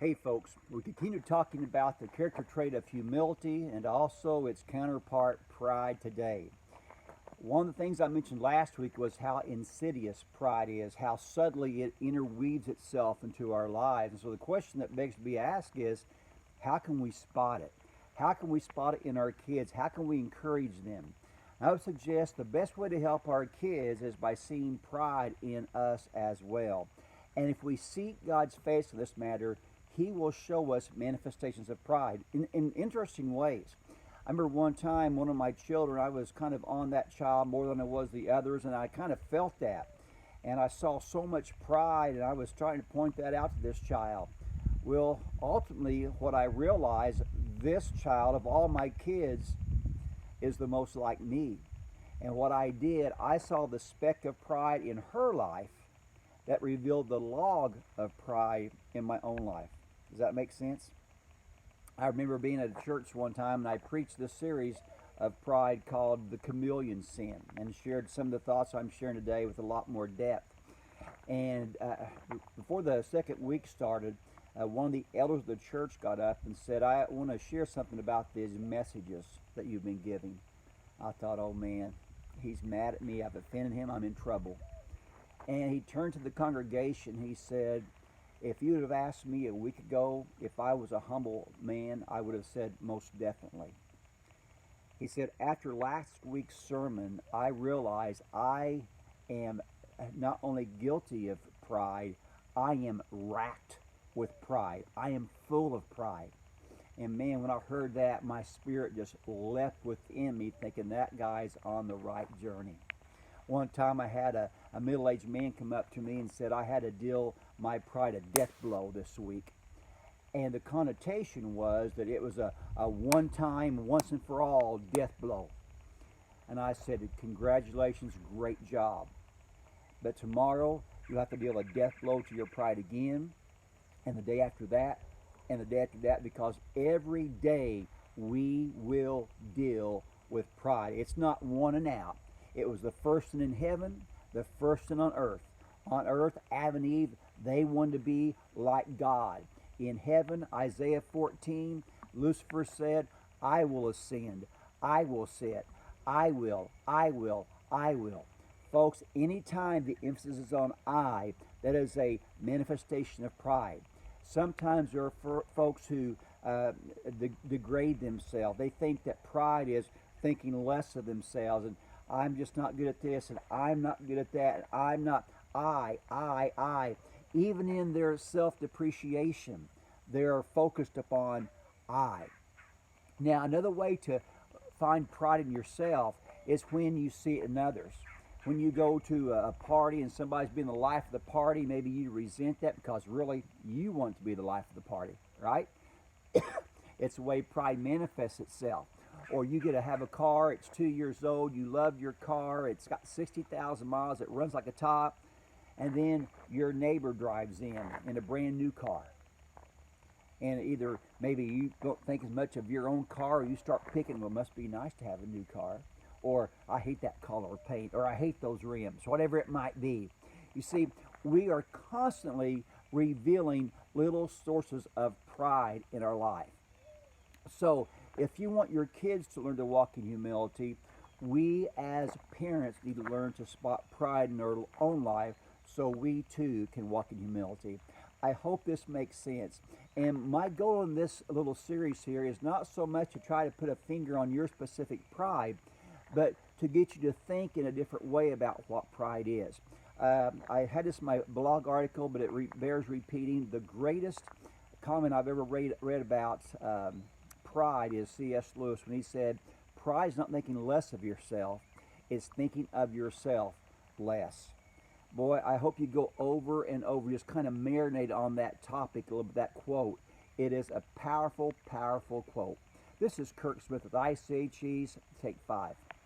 Hey folks, we continue talking about the character trait of humility and also its counterpart, pride, today. One of the things I mentioned last week was how insidious pride is, how subtly it interweaves itself into our lives. And so the question that begs to be asked is, how can we spot it? How can we spot it in our kids? How can we encourage them? I would suggest the best way to help our kids is by seeing pride in us as well. And if we seek God's face in this matter, He will show us manifestations of pride in interesting ways. I remember one time, one of my children, I was kind of on that child more than I was the others, and I kind of felt that. And I saw so much pride, and I was trying to point that out to this child. Well, ultimately, what I realized, this child of all my kids is the most like me. And what I did, I saw the speck of pride in her life that revealed the log of pride in my own life. Does that make sense? I remember being at a church one time and I preached this series of pride called the chameleon sin and shared some of the thoughts I'm sharing today with a lot more depth. And before the second week started, one of the elders of the church got up and said, I want to share something about these messages that you've been giving. I thought, oh man, he's mad at me. I've offended him. I'm in trouble. And he turned to the congregation. He said, if you would have asked me a week ago if I was a humble man, I would have said most definitely. He said, after last week's sermon, I realized I am not only guilty of pride, I am racked with pride. I am full of pride. And man, when I heard that, my spirit just leapt within me, thinking that guy's on the right journey. One time I had a middle-aged man come up to me and said I had to deal my pride a death blow this week. And the connotation was that it was a one-time, once and for all death blow. And I said, congratulations, great job. But tomorrow you'll have to deal a death blow to your pride again, and the day after that, and the day after that, because every day we will deal with pride. It's not one and out. It was the first one in heaven, the first one on earth. On earth, Adam and Eve, they wanted to be like God. In heaven, Isaiah 14, Lucifer said, I will ascend, I will sit, I will, I will, I will. Folks, anytime the emphasis is on I, that is a manifestation of pride. Sometimes there are folks who degrade themselves. They think that pride is thinking less of themselves, and I'm just not good at this, and I'm not good at that, and I'm not, I. Even in their self-depreciation, they're focused upon I. Now, another way to find pride in yourself is when you see it in others. When you go to a party and somebody's being the life of the party, maybe you resent that because really you want to be the life of the party, right? It's the way pride manifests itself. Or you get to have a car, it's 2 years old, you love your car, it's got 60,000 miles, it runs like a top, and then your neighbor drives in a brand new car. And either maybe you don't think as much of your own car, or you start picking, well, it must be nice to have a new car. Or I hate that color of paint, or I hate those rims, whatever it might be. You see, we are constantly revealing little sources of pride in our life. So if you want your kids to learn to walk in humility, we as parents need to learn to spot pride in our own life so we too can walk in humility. I hope this makes sense. And my goal in this little series here is not so much to try to put a finger on your specific pride, but to get you to think in a different way about what pride is. I had this in my blog article, but it bears repeating. The greatest comment I've ever read about pride is C.S. Lewis when he said, pride is not thinking less of yourself, it's thinking of yourself less. Boy, I hope you go over and over, just kind of marinate on that topic, that quote. It is a powerful, powerful quote. This is Kirk Smith with ICHE Take 5.